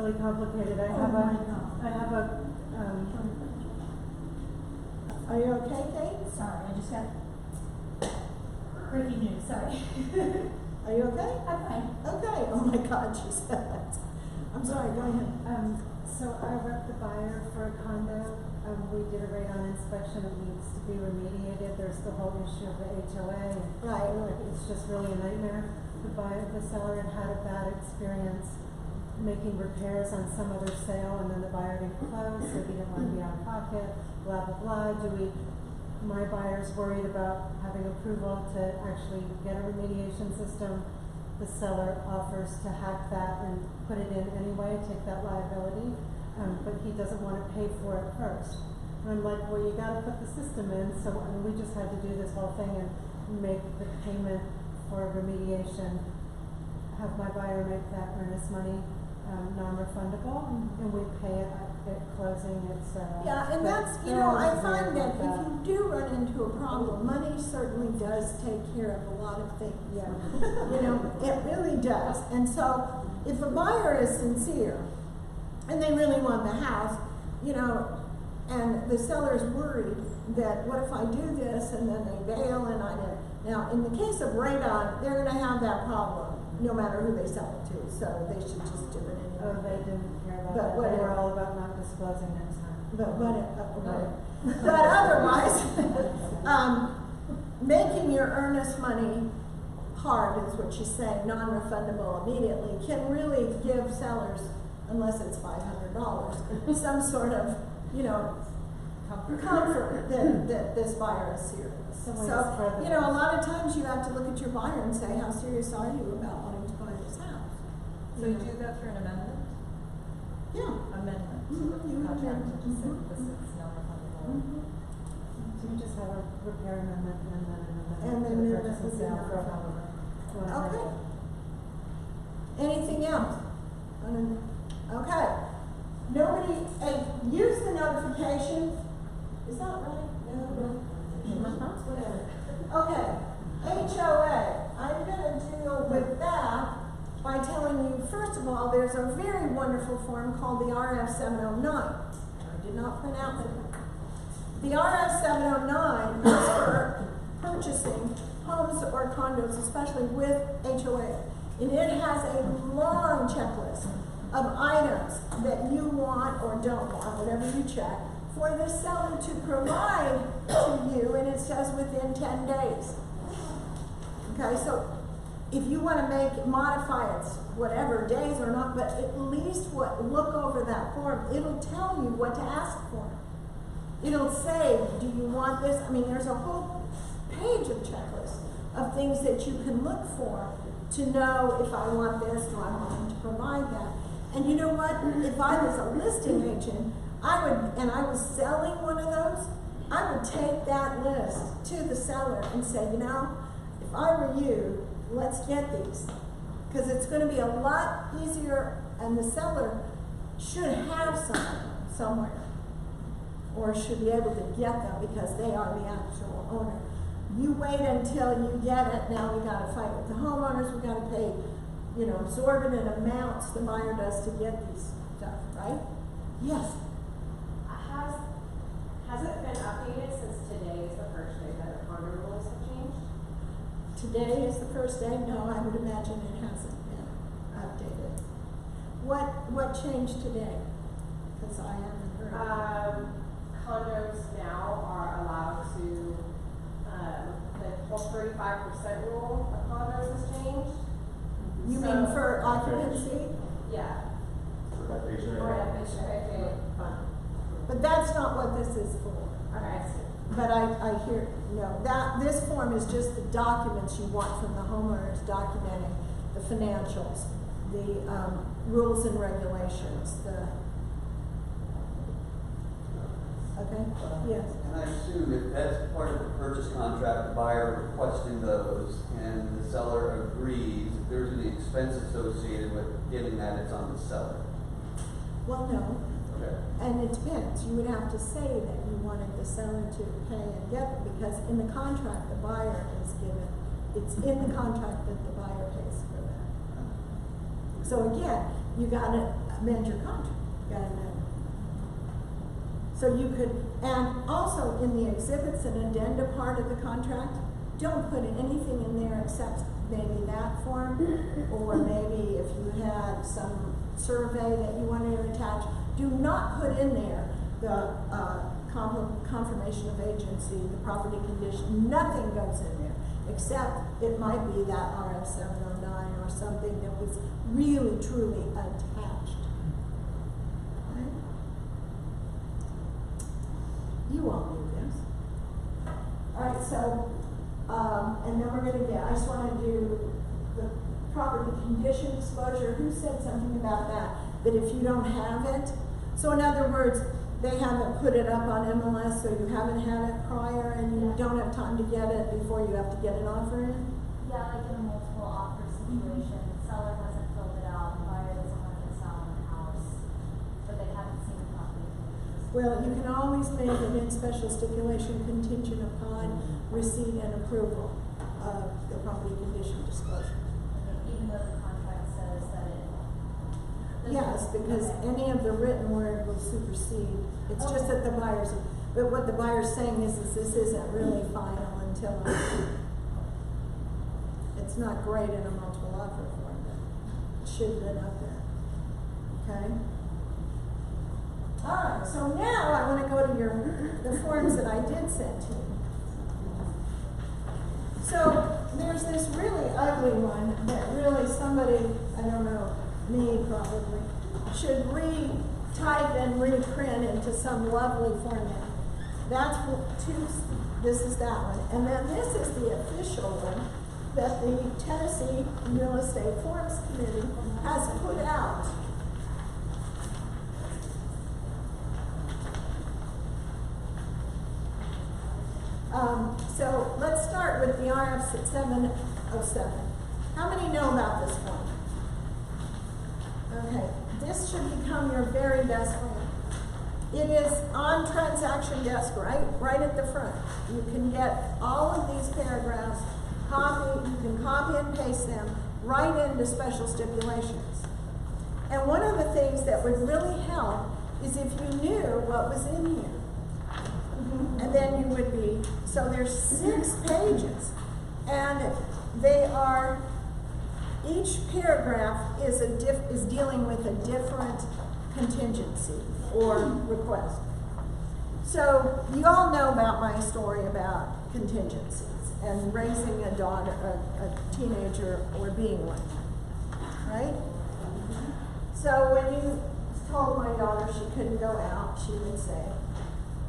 really complicated. I have Are you okay, Kate? Sorry, I just got breaking news, sorry. Are you okay? I'm fine. Okay. Oh my God, she said that. I'm sorry, go ahead. So I rep the buyer for a condo. We did a radon inspection. It needs to be remediated. There's the whole issue of the HOA. Right. It's just really a nightmare. The seller had had a bad experience making repairs on some other sale, and then the buyer didn't close, so he didn't want to be out of pocket, blah, blah, blah. My buyer's worried about having approval to actually get a remediation system. The seller offers to hack that and put it in anyway, take that liability, but he doesn't want to pay for it first. And I'm like, well, you gotta put the system in, so we just had to do this whole thing and make the payment for remediation, have my buyer make that earnest money non-refundable, and we pay it at closing, etc. Yeah, and that's, you know, I find that if you do run into a problem, money certainly does take care of a lot of things. Yeah. You know, it really does. And so, if a buyer is sincere, and they really want the house, you know, and the seller's worried that what if I do this and then they bail and I did. Now, in the case of radon, they're going to have that problem no matter who they sell it to, so they should just do it anyway. Oh, they didn't care about But that. They whatever. were all about not disclosing next time. But otherwise, making your earnest money hard is what you say, non-refundable immediately, can really give sellers, unless it's $500, some sort of, you know, comfort that this buyer is serious. So, you know, a lot of times you have to look at your buyer and say, how serious are you about wanting to buy this house? So you do that through an amendment? Yeah. Amendment to Mhm. the You contract amend. to just say Mhm. this is non-refundable. So you just have a repair amendment and then an And amendment to then the that purchase and would be sale for non-refundable. however. you wanna Okay. handle it. Anything else? Okay. Nobody, use the notification. Is that right? No. Whatever. Okay. HOA. I'm going to deal with that by telling you, first of all, there's a very wonderful form called the RF 709. I did not print out the RF 709 is for purchasing homes or condos, especially with HOA. And it has a long checklist of items that you want or don't want, whatever you check, for the seller to provide to you, and it says within 10 days. Okay, so if you want to modify it, whatever, days or not, but at least look over that form. It'll tell you what to ask for. It'll say, do you want this? I mean, there's a whole page of checklists of things that you can look for to know if I want this, do I want them to provide that. And you know what? If I was a listing agent, and I was selling one of those, I would take that list to the seller and say, you know, if I were you, let's get these. Because it's going to be a lot easier, and the seller should have some somewhere, or should be able to get them because they are the actual owner. You wait until you get it. Now we got to fight with the homeowners. We got to pay, you know, exorbitant amounts the buyer does to get these stuff, right? Yes. Has it been updated since today is the first day that the condo rules have changed? Today is the first day. No, I would imagine it hasn't been updated. What changed today? Because I haven't heard. Condos now are allowed to, the whole 35% rule of condos has changed. You mean for occupancy? Yeah. For that patient. Or FHA fund. But that's not what this is for. Okay. But I hear, no, this form is just the documents you want from the homeowners documenting the financials, the rules and regulations, okay? Yes. And I assume if that's part of the purchase contract, the buyer requesting those, and the seller agrees, if there's any expense associated with getting that, it's on the seller. Well, no. Okay. And it depends. You would have to say that you wanted the seller to pay and get them, because in the contract the buyer is given, it's in the contract that the buyer pays for that. So again, you got amend your contract, you gotta amend. So you could, and also in the exhibits and addenda part of the contract, don't put anything in there except maybe that form, or maybe if you had some survey that you wanted to attach. Do not put in there the confirmation of agency, the property condition, nothing goes in there, except it might be that RF 709 or something that was really truly attached. Right? You all knew this. Alright, so, and then we're gonna get, I just wanna do the property condition disclosure. Who said something about that? That if you don't have it, so in other words, they haven't put it up on MLS, so you haven't had it prior and you don't have time to get it before you have to get an offer in? Yeah, like in a multiple offer situation, the seller hasn't filled it out, the buyer doesn't want to sell the house, but they haven't seen the property. Well, you can always make an in special stipulation contingent upon receipt and approval of the property condition disclosure. Even though the contract says that it. Yes, because Okay. any of the written word will supersede. It's just that the buyer's, but what the buyer's saying is this isn't really final until it's not great in a multiple offer form, but it should have been up there. Okay? Alright, so now I want to go to the forms that I did send to you. So there's this really ugly one that really somebody, I don't know, me probably, should retype and reprint into some lovely format. That's this is that one. And then this is the official one that the Tennessee Real Estate Forms Committee has put out. So let's start with the RF 707. How many know about this one? Okay, this should become your very best friend. It is on transaction desk right at the front. You can get all of these paragraphs, you can copy and paste them right into special stipulations. And one of the things that would really help is if you knew what was in here. And then you would be, so there's 6 pages, and they are, each paragraph is dealing with a different contingency or request. So you all know about my story about contingencies and raising a daughter, a teenager, or being one, right? So when you told my daughter she couldn't go out, she would say,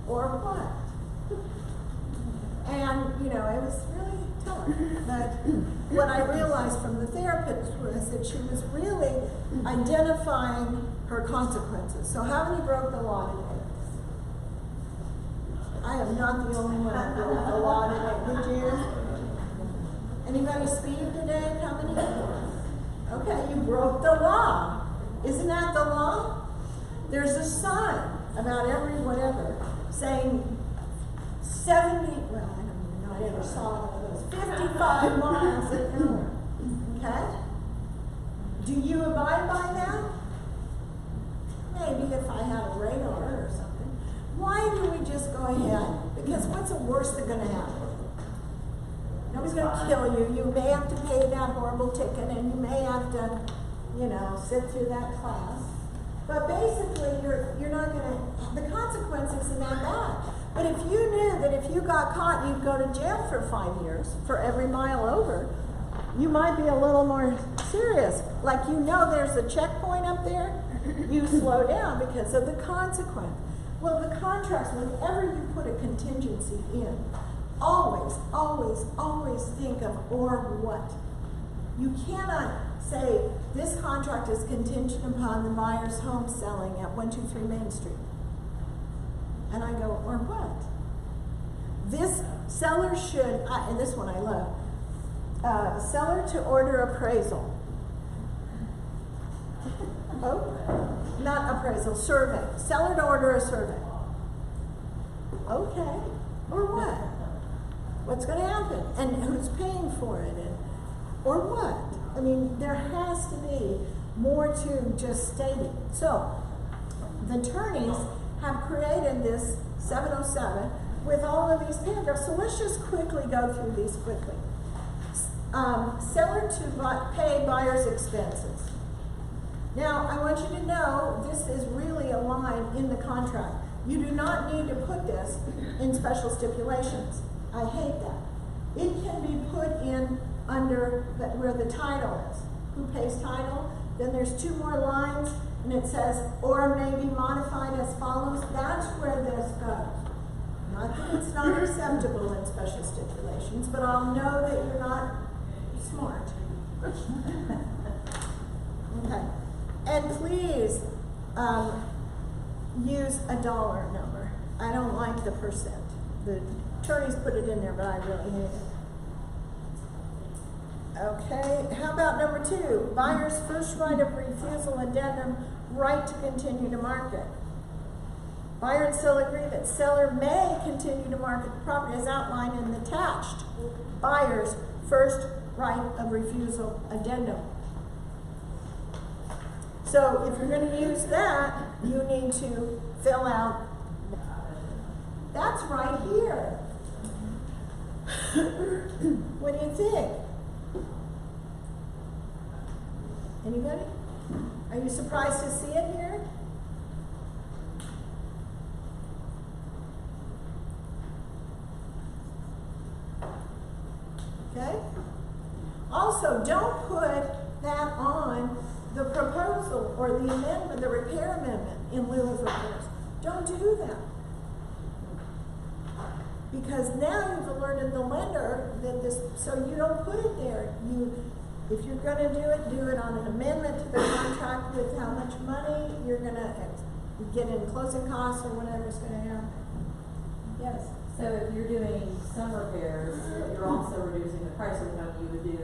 or what? And, you know, it was really tough. But what I realized from the therapist was that she was really identifying her consequences. So how many broke the law today? I am not the only one that broke the law today. Did you? Anybody speed today? How many? Okay, you broke the law. Isn't that the law? There's a sign about every whatever saying 70, well, I don't even know, I never saw one of those, 55 miles an hour. Okay? Do you abide by that? Maybe if I had a radar or something. Why do we just go ahead? Because what's the worst that's going to happen? Nobody's going to kill you. You may have to pay that horrible ticket, and you may have to, you know, sit through that class. But basically, you're not going to, the consequences isn't that bad. But if you knew that if you got caught, you'd go to jail for 5 years for every mile over, you might be a little more serious. Like, you know there's a checkpoint up there, you slow down because of the consequence. Well, the contracts, whenever you put a contingency in, always, always, always think of or what. You cannot say, this contract is contingent upon the buyer's home selling at 123 Main Street. And I go, or what? This seller should, and this one I love, seller to order appraisal. Oh, not appraisal, survey. Seller to order a survey. Okay, or what? What's going to happen? And who's paying for it? And, or what? I mean, there has to be more to just stating. So, the attorneys have created this 707 with all of these paragraphs. So let's just quickly go through these quickly. Seller to pay buyer's expenses. Now, I want you to know this is really a line in the contract. You do not need to put this in special stipulations. I hate that. It can be put in under where the title is. Who pays title? Then there's 2 more lines, and it says, or may be modified as follows. That's where this goes. Not that it's not acceptable in special stipulations, but I'll know that you're not smart. Okay. And please use a dollar number. I don't like the percent. The attorneys put it in there, but I really hate it. Okay, how about number 2? Buyer's first right of refusal addendum, right to continue to market. Buyer and seller agree that seller may continue to market the property as outlined in the attached buyer's first right of refusal addendum. So if you're going to use that, you need to fill out, that's right here. What do you think? Anybody? Are you surprised to see it here? Okay? Also, don't put that on the proposal or the amendment, the repair amendment in lieu of repairs. Don't do that. Because now you've alerted the lender that this, so you don't put it there. If you're going to do it on an amendment to the contract with how much money you're going to get in closing costs or whatever's going to happen. Yes? So if you're doing some repairs, you're also reducing the price of what you would do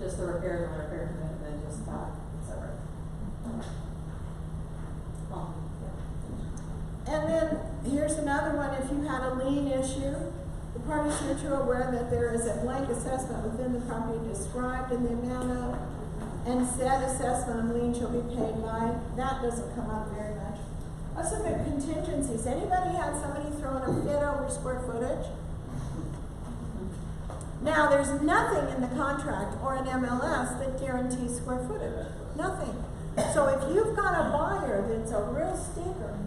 just the repairs on the repair commitment and then just that separate. And then here's another one. If you had a lien issue, the parties are aware that there is a blank assessment within the property described in the amount of, and said assessment of lien shall be paid by. That doesn't come up very much. Let's look at contingencies. Anybody had somebody throwing a fit over square footage? Now, there's nothing in the contract or an MLS that guarantees square footage. Nothing. So if you've got a buyer that's a real stinker,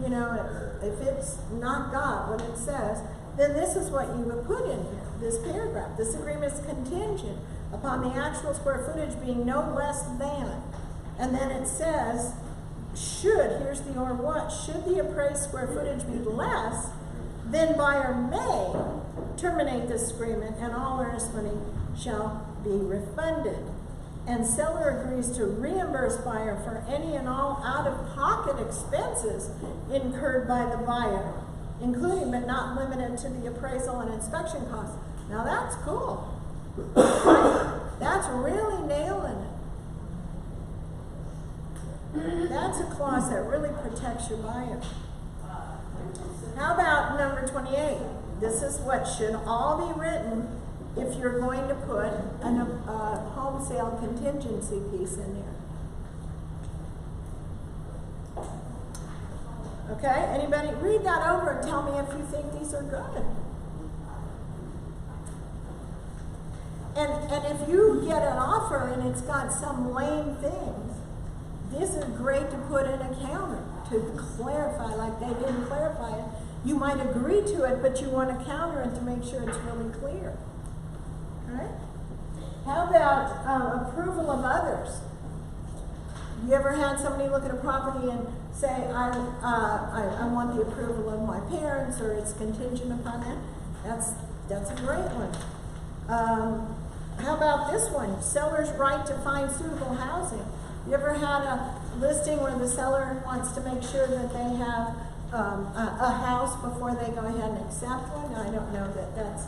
you know, if it's not got what it says, then this is what you would put in here, this paragraph. This agreement is contingent upon the actual square footage being no less than. And then it says, here's the or what, should the appraised square footage be less, then buyer may terminate this agreement and all earnest money shall be refunded. And seller agrees to reimburse buyer for any and all out-of-pocket expenses incurred by the buyer, including but not limited to the appraisal and inspection costs. Now that's cool. That's really nailing it. That's a clause that really protects your buyer. How about number 28? This is what should all be written if you're going to put a home sale contingency piece in there. Okay, anybody read that over and tell me if you think these are good. And if you get an offer and it's got some lame things, this is great to put in a counter to clarify, like they didn't clarify it. You might agree to it, but you want to counter it to make sure it's really clear. All right? How about approval of others? You ever had somebody look at a property and say, I want the approval of my parents, or it's contingent upon that? That's a great one. How about this one? Seller's right to find suitable housing. You ever had a listing where the seller wants to make sure that they have a house before they go ahead and accept one? I don't know that that's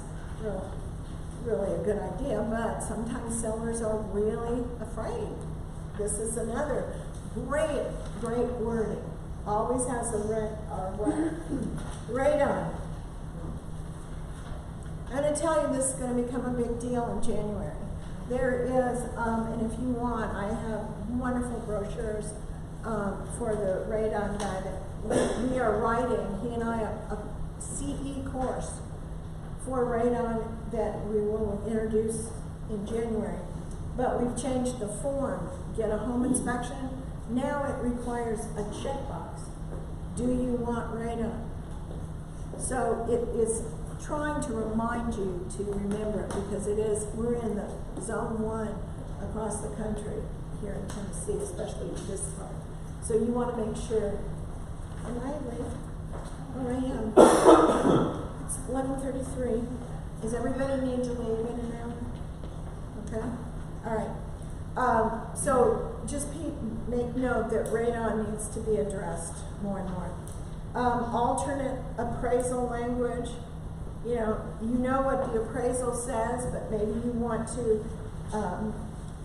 really a good idea, but sometimes sellers are really afraid. This is another great wording. Always has a rate on it. I'm going to tell you this is going to become a big deal in January. there is, and if you want, I have wonderful brochures, for the radon guy that we are writing, he and I, a CE course for radon that we will introduce in January. But we've changed the form, get a home inspection. Now it requires a checkbox. Do you want radon? So it is trying to remind you to remember it, because it is, we're in the zone 1 across the country here in Tennessee, especially this part. So you want to make sure. Am I late? Oh, I am. It's 11:33. Does everybody need to leave in an hour? Okay. All right. So just make note that radon needs to be addressed more and more. Alternate appraisal language. You know what the appraisal says, but maybe you want to,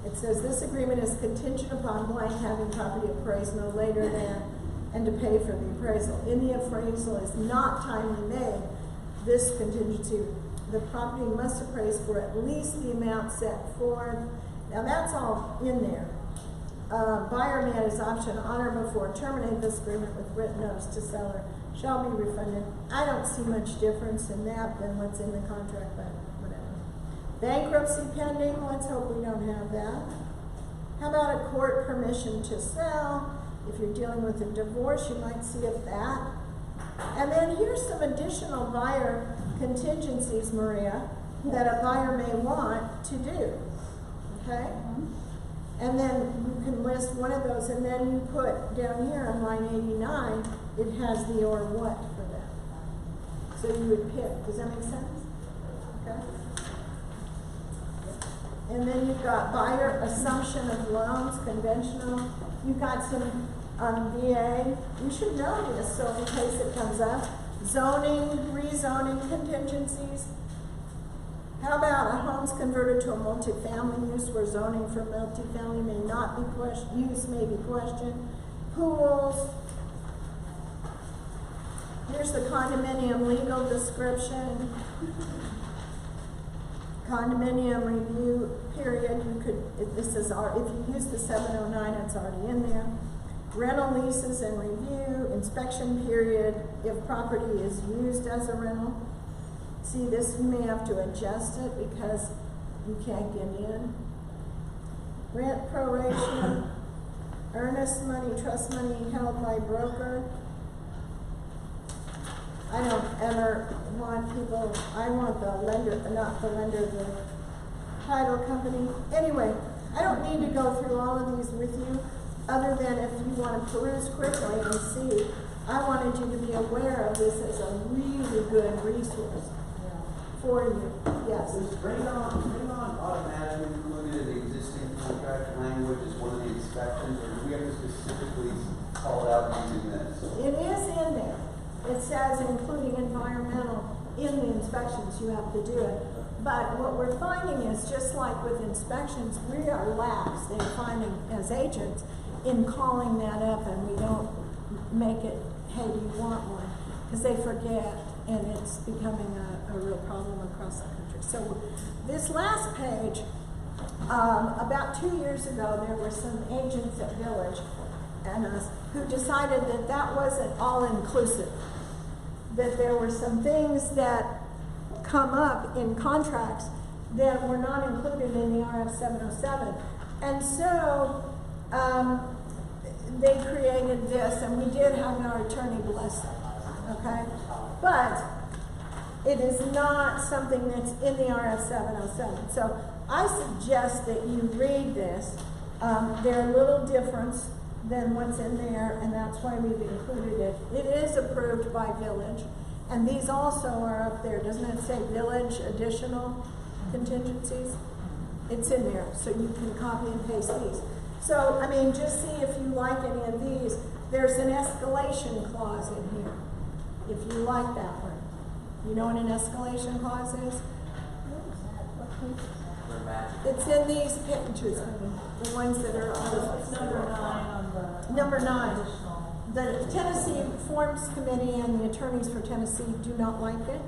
it says this agreement is contingent upon blank having property appraised no later than, and to pay for the appraisal. In the appraisal is not timely made, this contingency, the property must appraise for at least the amount set forth. Now that's all in there. Buyer may at his option honor before terminate this agreement with written notice to seller shall be refunded. I don't see much difference in that than what's in the contract, but whatever. Bankruptcy pending, let's hope we don't have that. How about a court permission to sell? If you're dealing with a divorce, you might see if that. And then here's some additional buyer contingencies, Maria, that a buyer may want to do, okay? And then you can list one of those, and then you put down here on line 89, it has the or what for that. So you would pick. Does that make sense? Okay. And then you've got buyer assumption of loans, conventional. You've got some VA. You should know this, so in case it comes up. Zoning, rezoning contingencies. How about a home's converted to a multifamily use where zoning for multifamily may not be questioned, use may be questioned. Pools. Here's the condominium legal description. Condominium review period. You could, this is our, if you use the 709, it's already in there. Rental leases and review, inspection period if property is used as a rental. See, this you may have to adjust it because you can't get in. Rent proration, earnest money, trust money held by broker. I don't ever want people, I want the lender, not the lender, the title company. Anyway, I don't need to go through all of these with you, other than if you want to peruse quickly and see. I wanted you to be aware of this as a really good resource for you. Yes? Is radon automatically included in the existing contract language as one of the inspections, or do we have to specifically call it out using this? It is in there. It says including environmental in the inspections, you have to do it. But what we're finding is, just like with inspections, we are lax, they're finding as agents, in calling that up, and we don't make it, hey, do you want one? Because they forget, and it's becoming a real problem across the country. So this last page, about 2 years ago, there were some agents at Village and us who decided that that wasn't all inclusive, that there were some things that come up in contracts that were not included in the RF 707. And so they created this, and we did have our attorney bless it, okay? But it is not something that's in the RF 707. So I suggest that you read this. They're a little different than what's in there, and that's why we've included it. It is approved by Village, and these also are up there. Doesn't it say Village additional contingencies? It's in there, so you can copy and paste these. So, I mean, just see if you like any of these. There's an escalation clause in here, if you like that one. You know what an escalation clause is? It's in these pictures, the ones that are on It's number 9 on the. Number 9. Additional. The Tennessee Forms Committee and the attorneys for Tennessee do not like it,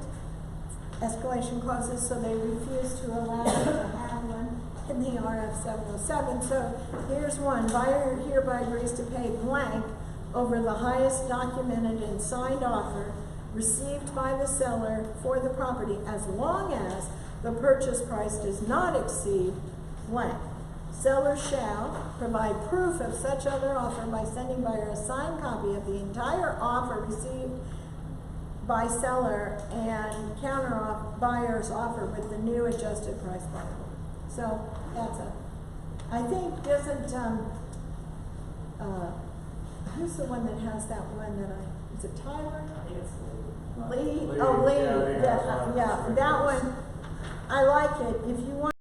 escalation clauses, so they refuse to allow us to have one. in the RF 707. So here's one, buyer hereby agrees to pay blank over the highest documented and signed offer received by the seller for the property as long as the purchase price does not exceed blank. Seller shall provide proof of such other offer by sending buyer a signed copy of the entire offer received by seller and counter buyer's offer with the new adjusted price bond. So that's I think doesn't, who's the one that has that one that is it Tyler? Lee? Oh, Lee, Yeah, Lee has one. yeah, that one, I like it. If you want